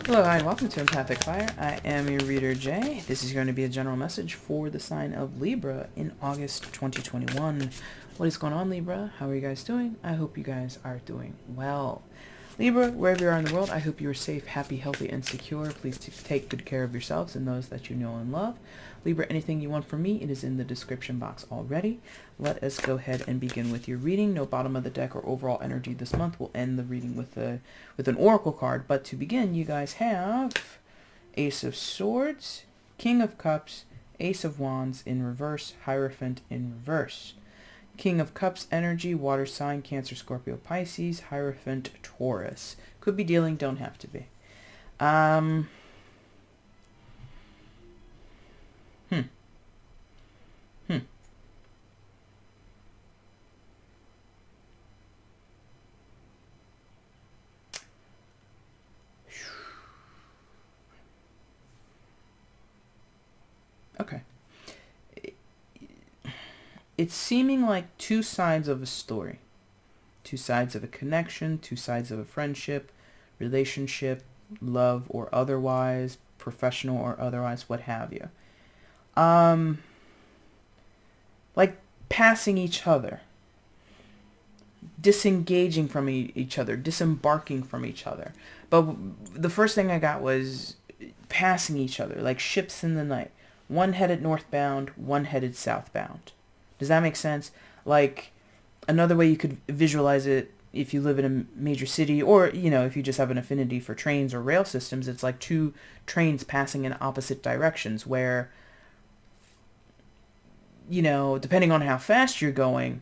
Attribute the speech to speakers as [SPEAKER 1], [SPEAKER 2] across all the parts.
[SPEAKER 1] Hello, hi, and welcome to EmpathicFire. I am your reader, Jay. This is going to be a general message for the sign of Libra in August 2021. What is going on, Libra? How are you guys doing? I hope you guys are doing well. Libra, wherever you are in the world, I hope you are safe, happy, healthy, and secure. Please take good care of yourselves and those that you know and love. Libra, anything you want from me, it is in the description box already. Let us go ahead and begin with your reading. No bottom of the deck or overall energy this month. We'll end the reading with an oracle card. But to begin, you guys have Ace of Swords, King of Cups, Ace of Wands in reverse, Hierophant in reverse. King of Cups energy, water sign, Cancer, Scorpio, Pisces, Hierophant, Taurus. Could be dealing, don't have to be. Okay. It's seeming like two sides of a story. Two sides of a connection, two sides of a friendship, relationship, love or otherwise, professional or otherwise, what have you. Like passing each other, disengaging from each other, disembarking from each other. But the first thing I got was passing each other, like ships in the night. One headed northbound, one headed southbound. Does that make sense? Like, another way you could visualize it, if you live in a major city, or, you know, if you just have an affinity for trains or rail systems, it's like two trains passing in opposite directions where, you know, depending on how fast you're going,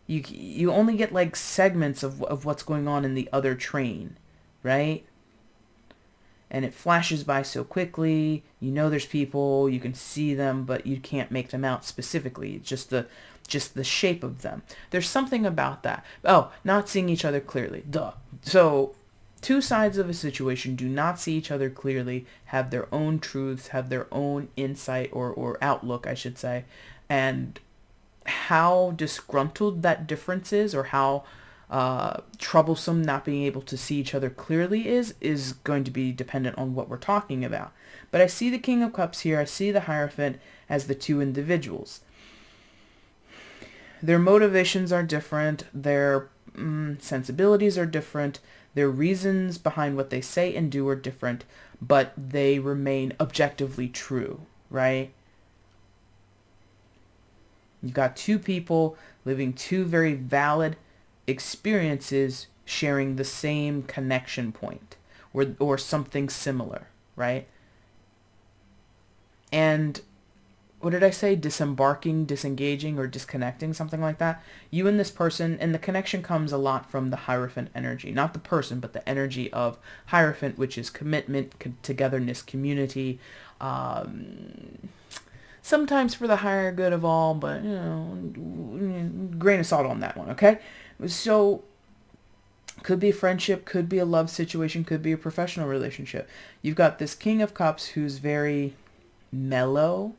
[SPEAKER 1] you only get like segments of what's going on in the other train, right? And it flashes by so quickly. You know there's people, you can see them, but you can't make them out specifically. It's just the shape of them. There's something about that. Oh, not seeing each other clearly. Duh. So, two sides of a situation do not see each other clearly, have their own truths, have their own insight or outlook, I should say. And how disgruntled that difference is, or how troublesome not being able to see each other clearly is going to be dependent on what we're talking about. But I see the King of Cups here. I see the Hierophant as the two individuals. Their motivations are different. Their sensibilities are different. Their reasons behind what they say and do are different, but they remain objectively true, right? You've got two people living two very valid experiences, sharing the same connection point or something similar, right? And what did I say? Disembarking, disengaging, or disconnecting, something like that. You and this person, and the connection comes a lot from the Hierophant energy. Not the person, but the energy of Hierophant, which is commitment, togetherness, community. Sometimes for the higher good of all, but, you know, grain of salt on that one, okay? So, could be a friendship, could be a love situation, could be a professional relationship. You've got this King of Cups who's very mellow,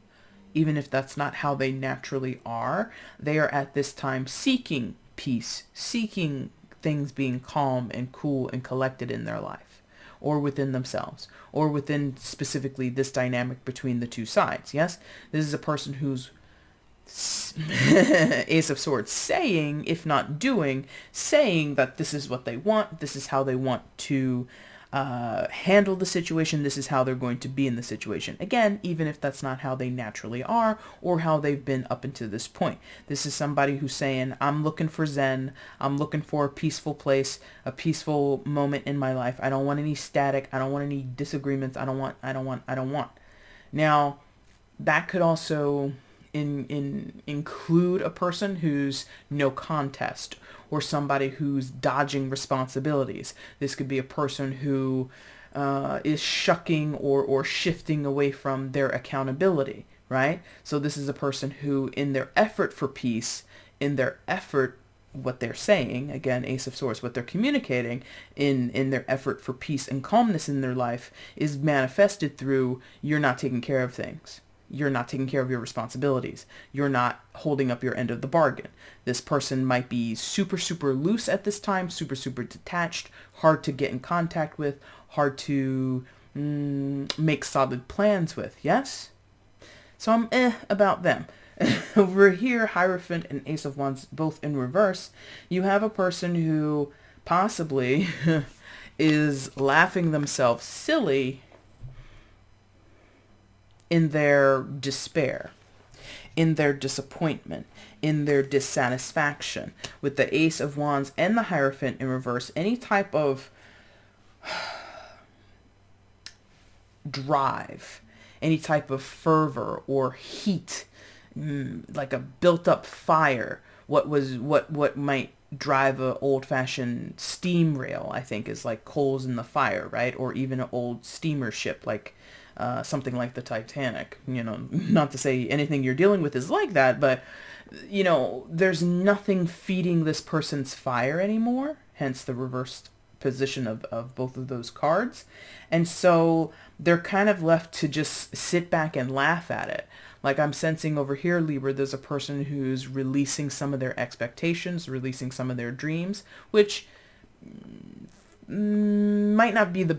[SPEAKER 1] even if that's not how they naturally are. They are at this time seeking peace, seeking things being calm and cool and collected in their life, or within themselves, or within specifically this dynamic between the two sides, yes? This is a person who's Ace of Swords saying, if not doing, saying that this is what they want, this is how they want to handle the situation, this is how they're going to be in the situation. Again, even if that's not how they naturally are or how they've been up until this point. This is somebody who's saying, I'm looking for Zen, I'm looking for a peaceful place, a peaceful moment in my life. I don't want any static, I don't want any disagreements, I don't want. Now, that could also include a person who's no contest, or somebody who's dodging responsibilities. This could be a person who is shucking or shifting away from their accountability, right? So this is a person who, in their effort for peace, in their effort, what they're saying, again, Ace of Swords, what they're communicating in their effort for peace and calmness in their life is manifested through, you're not taking care of things. you're not taking care of your responsibilities. You're not holding up your end of the bargain. This person might be super, super loose at this time, super, super detached, hard to get in contact with, hard to make solid plans with, yes? So I'm about them. Over here, Hierophant and Ace of Wands both in reverse, you have a person who possibly is laughing themselves silly in their despair, in their disappointment, in their dissatisfaction. With the Ace of Wands and the Hierophant in reverse, any type of drive, any type of fervor or heat, like a built-up fire, what might drive a old-fashioned steam rail, I think, is like coals in the fire, right? Or even an old steamer ship, like something like the Titanic. You know, not to say anything you're dealing with is like that, but you know, there's nothing feeding this person's fire anymore, hence the reversed position of both of those cards. And so they're kind of left to just sit back and laugh at it. Like I'm sensing over here, Libra, there's a person who's releasing some of their expectations, releasing some of their dreams, which might not be the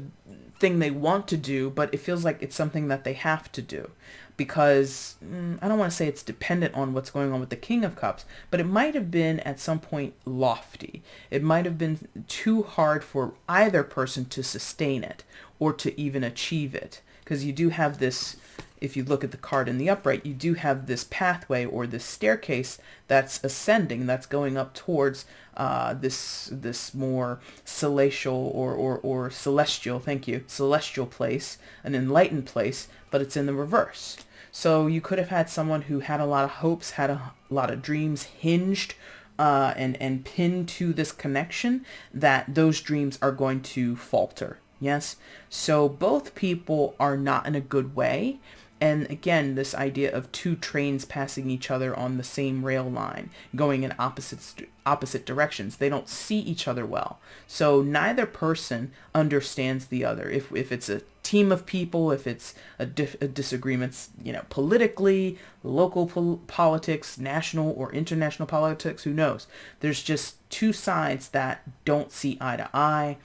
[SPEAKER 1] thing they want to do, but it feels like it's something that they have to do. Because I don't want to say it's dependent on what's going on with the King of Cups, but it might have been at some point lofty. It might have been too hard for either person to sustain it or to even achieve it. Because you do have this, if you look at the card in the upright, you do have this pathway or this staircase that's ascending, that's going up towards this more celestial or celestial, thank you, celestial place, an enlightened place, but it's in the reverse. So you could have had someone who had a lot of hopes, had a lot of dreams hinged and pinned to this connection, that those dreams are going to falter. Yes? So both people are not in a good way. And again, this idea of two trains passing each other on the same rail line, going in opposite directions. They don't see each other well. So neither person understands the other. If it's a team of people, if it's a disagreements, you know, politically, local politics, national or international politics, who knows? There's just two sides that don't see eye to eye.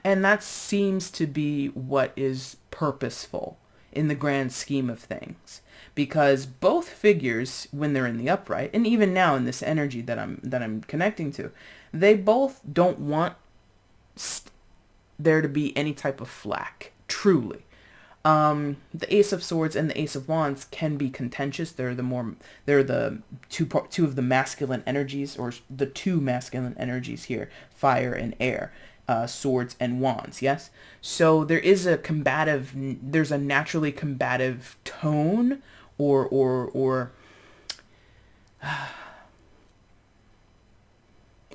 [SPEAKER 1] And that seems to be what is purposeful in the grand scheme of things, because both figures, when they're in the upright, and even now in this energy that I'm connecting to, they both don't want there to be any type of flack. Truly, the Ace of Swords and the Ace of Wands can be contentious. They're the two of the masculine energies, or the two masculine energies here: fire and air. Swords and wands, yes? So there is there's a naturally combative tone or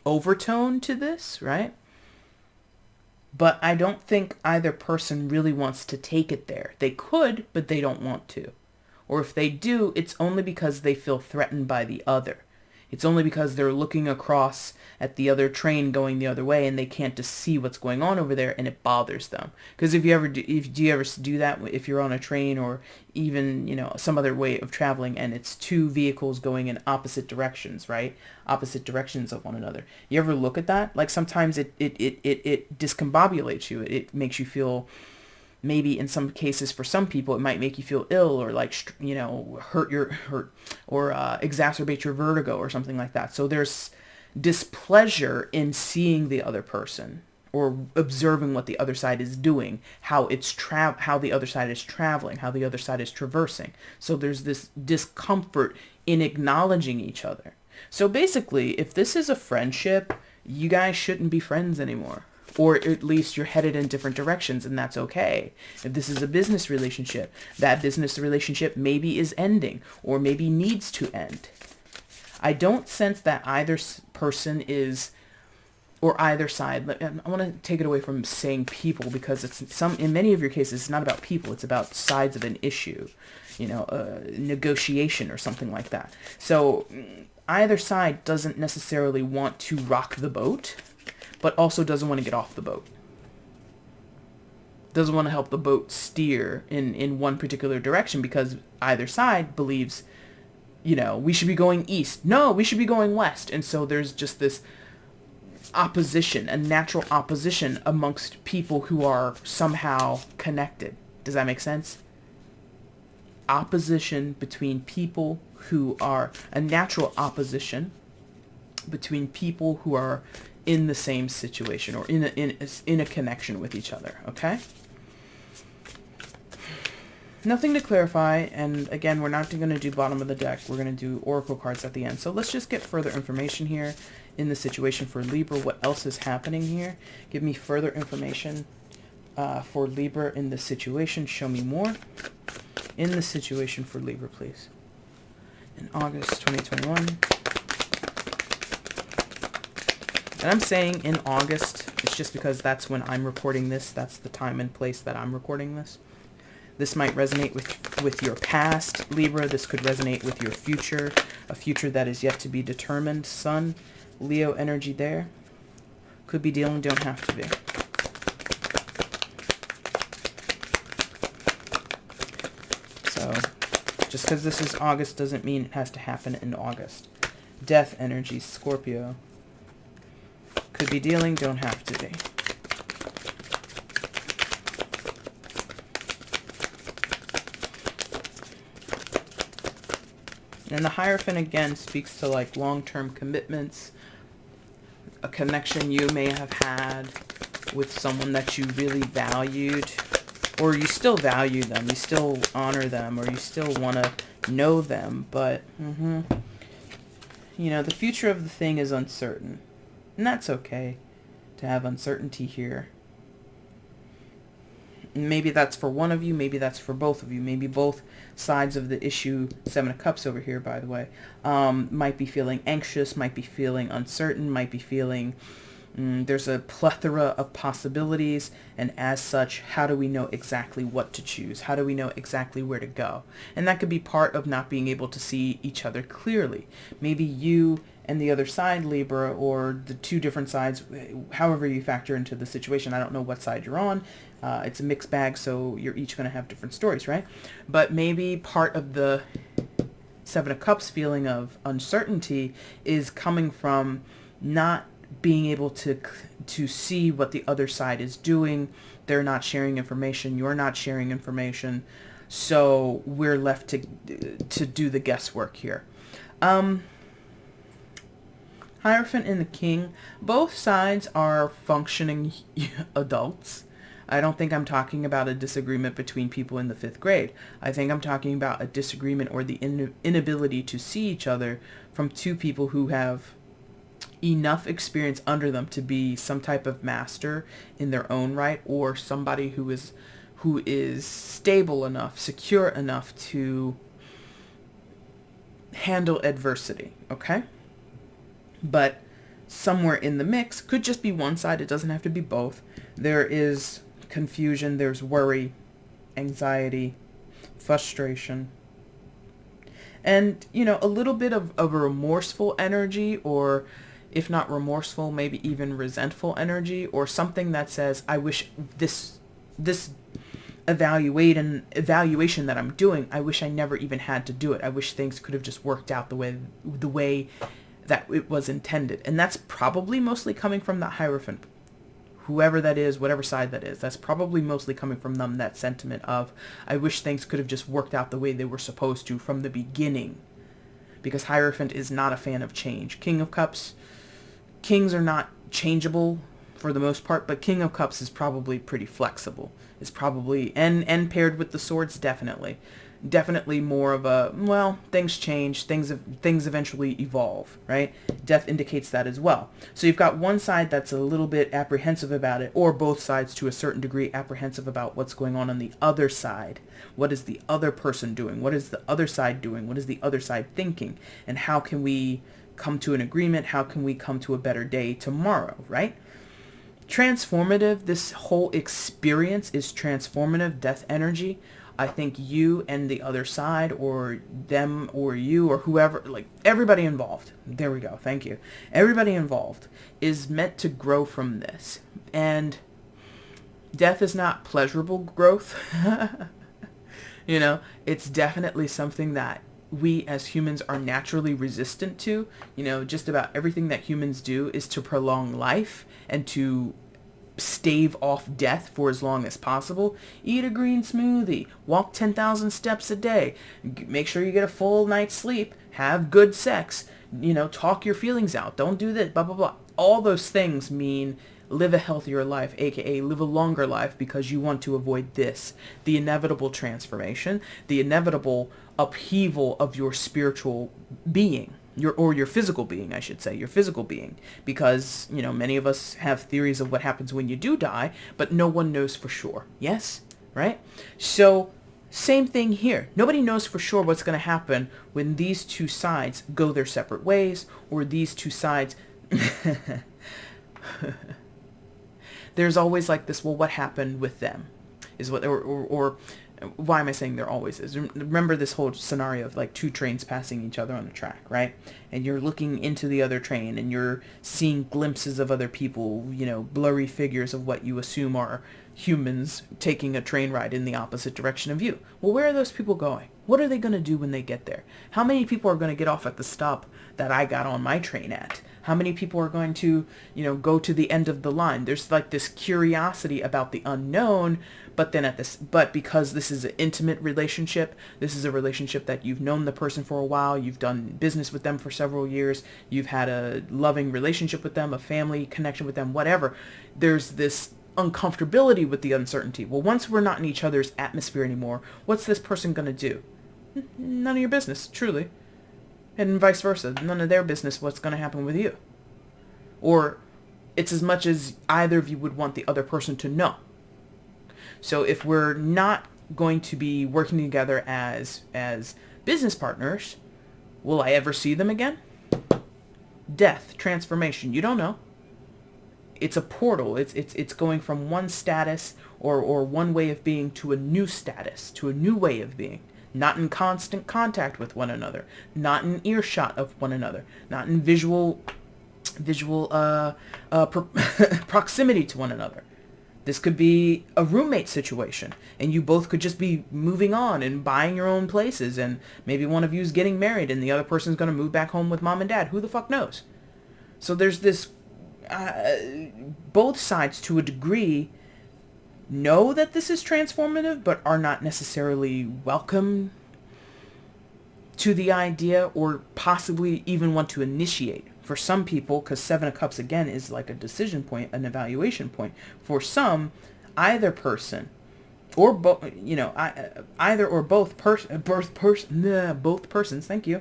[SPEAKER 1] overtone to this, right? But I don't think either person really wants to take it there. They could, but they don't want to. Or if they do, it's only because they feel threatened by the other. It's only because they're looking across at the other train going the other way and they can't just see what's going on over there, and it bothers them. Because do you ever do that if you're on a train or even, you know, some other way of traveling, and it's two vehicles going in opposite directions, right? Opposite directions of one another. You ever look at that? Like sometimes it discombobulates you. It makes you feel, maybe in some cases for some people, it might make you feel ill or like, you know, hurt or exacerbate your vertigo or something like that. So there's displeasure in seeing the other person or observing what the other side is doing, how the other side is traveling, how the other side is traversing. So there's this discomfort in acknowledging each other. So basically, if this is a friendship, you guys shouldn't be friends anymore. Or at least you're headed in different directions, and that's okay. If this is a business relationship, that business relationship maybe is ending or maybe needs to end. I don't sense that either person is, or either side. I want to take it away from saying people, because in many of your cases, it's not about people. It's about sides of an issue, you know, negotiation or something like that. So either side doesn't necessarily want to rock the boat, but also doesn't want to get off the boat. doesn't want to help the boat steer in one particular direction because either side believes, we should be going east. No, we should be going west. And so there's just this opposition, a natural opposition amongst people who are somehow connected. Does that make sense? Opposition between people who are, a natural opposition between people who are in the same situation or in a connection with each other, okay? Nothing to clarify, and again, we're not going to do bottom of the deck. We're going to do oracle cards at the end. So let's just get further information here in the situation for Libra. What else is happening here? Give me further information for Libra in this situation. Show me more in the situation for Libra, please. In August 2021. And I'm saying in August, it's just because that's when I'm recording this. That's the time and place that I'm recording this. This might resonate with your past, Libra. This could resonate with your future, a future that is yet to be determined. Sun, Leo energy there. Could be dealing, don't have to be. So, just because this is August doesn't mean it has to happen in August. Death energy, Scorpio. Could be dealing, don't have to be. And the Hierophant again speaks to like long-term commitments, a connection you may have had with someone that you really valued, or you still value them, you still honor them, or you still want to know them, but the future of the thing is uncertain. And that's okay to have uncertainty here. Maybe that's for one of you, maybe that's for both of you. Maybe both sides of the issue, Seven of Cups over here, by the way, might be feeling anxious, might be feeling uncertain, might be feeling there's a plethora of possibilities. And as such, how do we know exactly what to choose? How do we know exactly where to go? And that could be part of not being able to see each other clearly. Maybe you and the other side, Libra, or the two different sides, however you factor into the situation. I don't know what side you're on. It's a mixed bag, so you're each going to have different stories, right? But maybe part of the Seven of Cups feeling of uncertainty is coming from not being able to see what the other side is doing. They're not sharing information. You're not sharing information. So we're left to do the guesswork here. Hierophant and the King, both sides are functioning adults. I don't think I'm talking about a disagreement between people in the 5th grade. I think I'm talking about a disagreement or the inability to see each other from two people who have enough experience under them to be some type of master in their own right, or somebody who is stable enough, secure enough to handle adversity, okay? But somewhere in the mix, could just be one side, it doesn't have to be both. There is confusion, there's worry, anxiety, frustration, and, a little bit of a remorseful energy, or if not remorseful, maybe even resentful energy, or something that says, I wish this evaluation that I'm doing, I wish I never even had to do it. I wish things could have just worked out the way that it was intended. And that's probably mostly coming from that Hierophant. Whoever that is, whatever side that is, that's probably mostly coming from them, that sentiment of, I wish things could have just worked out the way they were supposed to from the beginning. Because Hierophant is not a fan of change. King of Cups, Kings are not changeable for the most part, but King of Cups is probably pretty flexible. It's probably, and paired with the Swords, definitely more of a, well, things change, things eventually evolve, right? Death indicates that as well. So you've got one side that's a little bit apprehensive about it, or both sides to a certain degree apprehensive about what's going on the other side. What is the other person doing? What is the other side doing? What is the other side thinking? And how can we come to an agreement? How can we come to a better day tomorrow, right? Transformative, this whole experience is transformative, death energy. I think you and the other side, or them or you or whoever, like everybody involved, there we go, thank you. Everybody involved is meant to grow from this. And Death is not pleasurable growth. It's definitely something that we as humans are naturally resistant to. Just about everything that humans do is to prolong life and to stave off death for as long as possible. Eat a green smoothie, walk 10,000 steps a day, make sure you get a full night's sleep, have good sex, talk your feelings out, don't do this, blah, blah, blah. All those things mean live a healthier life, aka live a longer life, because you want to avoid this, the inevitable transformation, the inevitable upheaval of your spiritual being. Your physical being, I should say, your physical being, because, many of us have theories of what happens when you do die, but no one knows for sure. Yes? Right? So, same thing here. Nobody knows for sure what's going to happen when these two sides go their separate ways, or these two sides... There's always like this, well, what happened with them? Is what, or why am I saying there always is? Remember this whole scenario of like two trains passing each other on the track, right? And you're looking into the other train and you're seeing glimpses of other people, blurry figures of what you assume are humans taking a train ride in the opposite direction of you. Well, where are those people going? What are they going to do when they get there? How many people are going to get off at the stop that I got on my train at? How many people are going to, go to the end of the line? There's like this curiosity about the unknown, but because this is an intimate relationship, this is a relationship that you've known the person for a while, you've done business with them for several years, you've had a loving relationship with them, a family connection with them, whatever. There's this uncomfortability with the uncertainty. Well, once we're not in each other's atmosphere anymore, what's this person going to do? None of your business, truly. And vice versa. None of their business what's going to happen with you. Or it's as much as either of you would want the other person to know. So if we're not going to be working together as business partners, will I ever see them again? Death, transformation, you don't know. It's a portal. It's going from one status or one way of being to a new status, to a new way of being. Not in constant contact with one another, not in earshot of one another, not in visual proximity to one another. This could be a roommate situation, and you both could just be moving on and buying your own places, and maybe one of you is getting married and the other person's going to move back home with mom and dad. Who the fuck knows? So there's this, both sides to a degree know that this is transformative, but are not necessarily welcome to the idea, or possibly even want to initiate. For some people, because Seven of Cups again is like a decision point, an evaluation point. For some, either person, or both, either or both both persons. Thank you.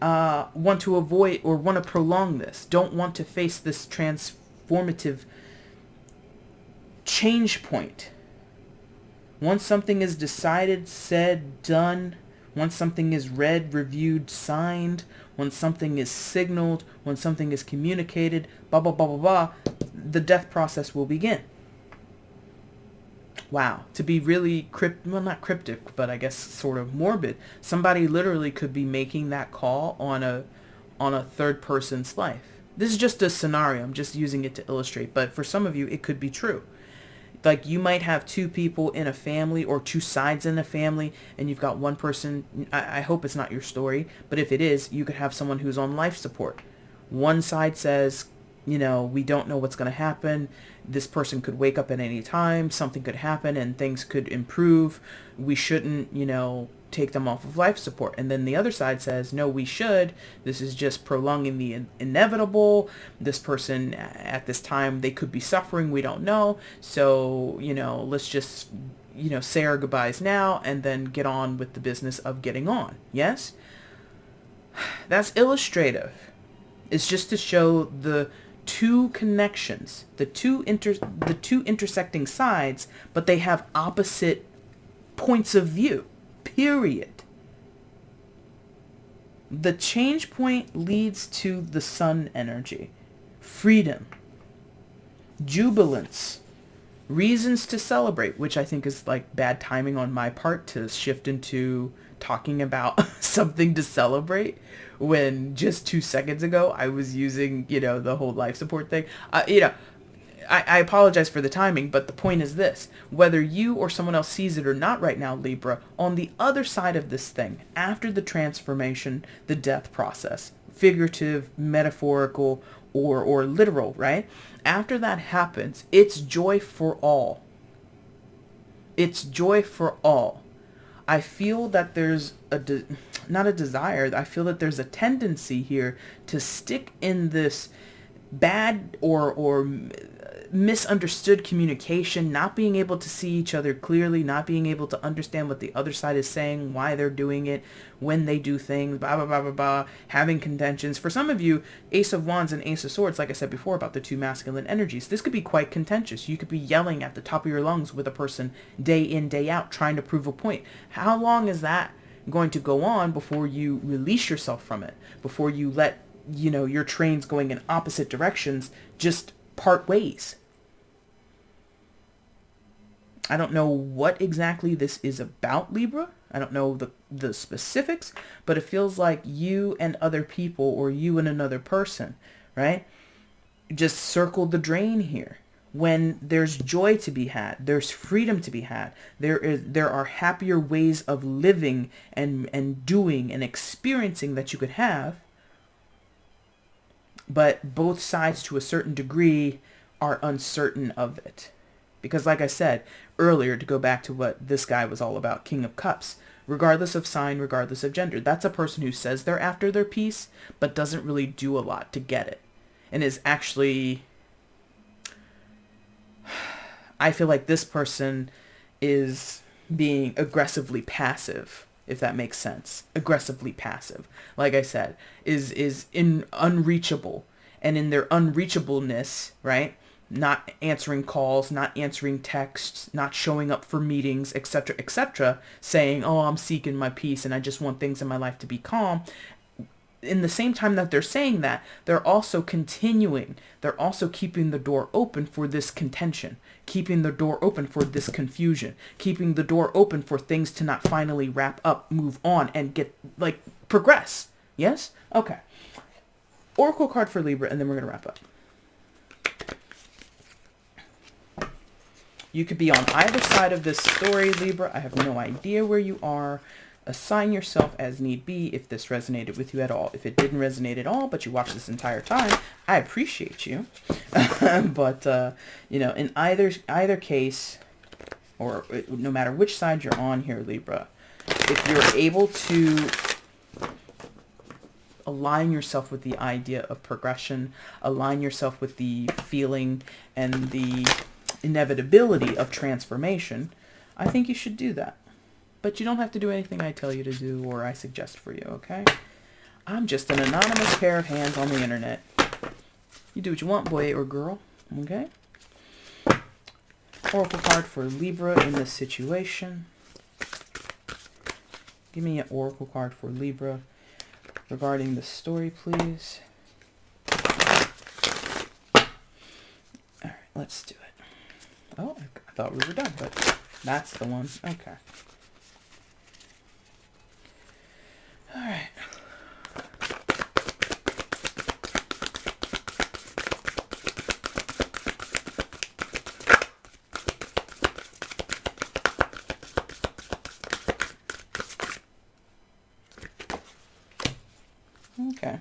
[SPEAKER 1] Want to avoid or want to prolong this. Don't want to face this transformative change point. Once something is decided, said, done, once something is read, reviewed, signed, once something is signaled, when something is communicated, blah, blah, blah, blah, blah, the death process will begin. Wow. To be really not cryptic, but I guess sort of morbid, somebody literally could be making that call on a third person's life. This is just a scenario. I'm just using it to illustrate. But for some of you, it could be true. Like you might have two people in a family or two sides in a family, and you've got one person. I hope it's not your story, but if it is, you could have someone who's on life support. One side says, we don't know what's going to happen. This person could wake up at any time. Something could happen and things could improve. We shouldn't, take them off of life support. And then the other side says, no, we should. This is just prolonging the inevitable. This person at this time, they could be suffering. We don't know. So, let's just, say our goodbyes now and then get on with the business of getting on. Yes? That's illustrative. It's just to show the two connections, the two intersecting sides, but they have opposite points of view. Period. The change point leads to the sun energy, freedom, jubilance, reasons to celebrate, which I think is like bad timing on my part to shift into talking about something to celebrate when just 2 seconds ago I was using, the whole life support thing. I apologize for the timing, but the point is this. Whether you or someone else sees it or not right now, Libra, on the other side of this thing, after the transformation, the death process, figurative, metaphorical, or literal, right? After that happens, it's joy for all. It's joy for all. I feel that there's not a desire. I feel that there's a tendency here to stick in this bad or misunderstood communication, not being able to see each other clearly, not being able to understand what the other side is saying, why they're doing it, when they do things, blah, blah, blah, blah, blah, having contentions. For some of you, Ace of Wands and Ace of Swords, like I said before about the two masculine energies, this could be quite contentious. You could be yelling at the top of your lungs with a person day in, day out, trying to prove a point. How long is that going to go on before you release yourself from it? Before you let, your trains going in opposite directions just part ways? I don't know what exactly this is about, Libra. I don't know the specifics, but it feels like you and other people, or you and another person, right, just circled the drain here. When there's joy to be had, there's freedom to be had, there are happier ways of living and doing and experiencing that you could have, but both sides to a certain degree are uncertain of it. Because like I said earlier, to go back to what this guy was all about, King of Cups, regardless of sign, regardless of gender, that's a person who says they're after their peace, but doesn't really do a lot to get it. And is actually, I feel like this person is being aggressively passive, if that makes sense. Aggressively passive, like I said, is unreachable. And in their unreachableness, right, not answering calls, not answering texts, not showing up for meetings, etc., saying, oh, I'm seeking my peace and I just want things in my life to be calm. In the same time that they're saying that, they're also keeping the door open for this contention, keeping the door open for this confusion, keeping the door open for things to not finally wrap up, move on, and progress. Yes? Okay. Oracle card for Libra, and then we're going to wrap up. You could be on either side of this story, Libra. I have no idea where you are. Assign yourself as need be if this resonated with you at all. If it didn't resonate at all, but you watched this entire time, I appreciate you. But, in either case, or no matter which side you're on here, Libra, if you're able to align yourself with the idea of progression, align yourself with the feeling and the inevitability of transformation, I think you should do that. But you don't have to do anything I tell you to do or I suggest for you, okay? I'm just an anonymous pair of hands on the internet. You do what you want, boy or girl, okay? Oracle card for Libra in this situation. Give me an oracle card for Libra regarding the story, please. All right, let's do it. Oh, I thought we were done, but that's the one. Okay. All right. Okay.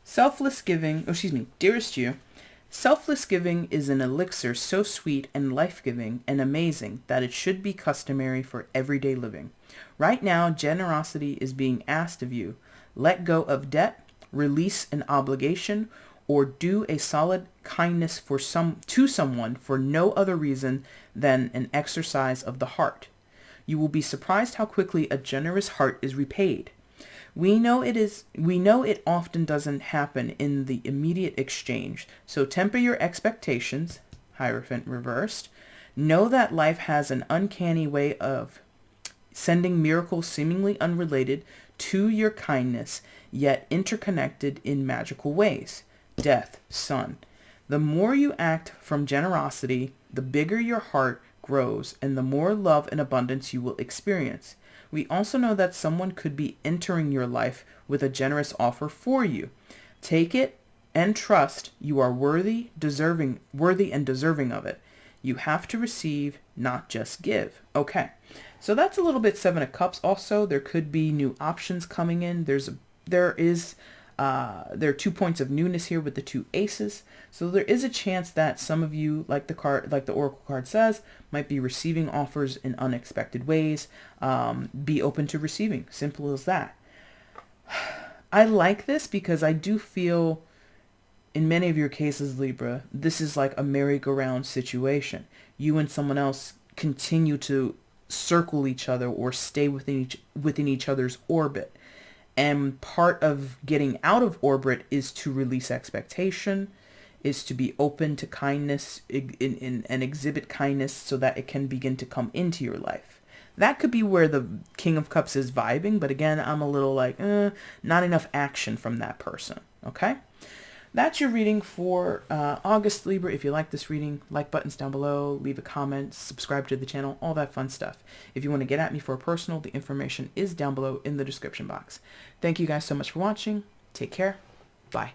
[SPEAKER 1] Selfless giving, dearest you, selfless giving is an elixir so sweet and life-giving and amazing that it should be customary for everyday living. Right now, generosity is being asked of you. Let go of debt, release an obligation, or do a solid kindness to someone for no other reason than an exercise of the heart. You will be surprised how quickly a generous heart is repaid. We know it often doesn't happen in the immediate exchange, so temper your expectations, Hierophant reversed. Know that life has an uncanny way of sending miracles seemingly unrelated to your kindness, yet interconnected in magical ways. Death, Sun. The more you act from generosity, the bigger your heart grows and the more love and abundance you will experience. We also know that someone could be entering your life with a generous offer for you. Take it and trust you are worthy and deserving of it. You have to receive, not just give. Okay, so that's a little bit Seven of Cups. Also, there could be new options coming in. There are 2 points of newness here with the 2 aces. So there is a chance that some of you, like the Oracle card says, might be receiving offers in unexpected ways. Be open to receiving. Simple as that. I like this because I do feel in many of your cases, Libra, this is like a merry-go-round situation. You and someone else continue to circle each other or stay within each other's orbit. And part of getting out of orbit is to release expectation, is to be open to kindness and exhibit kindness so that it can begin to come into your life. That could be where the King of Cups is vibing, but again, I'm a little like, not enough action from that person, okay? That's your reading for August, Libra. If you like this reading, like buttons down below, leave a comment, subscribe to the channel, all that fun stuff. If you want to get at me for a personal, the information is down below in the description box. Thank you guys so much for watching. Take care. Bye.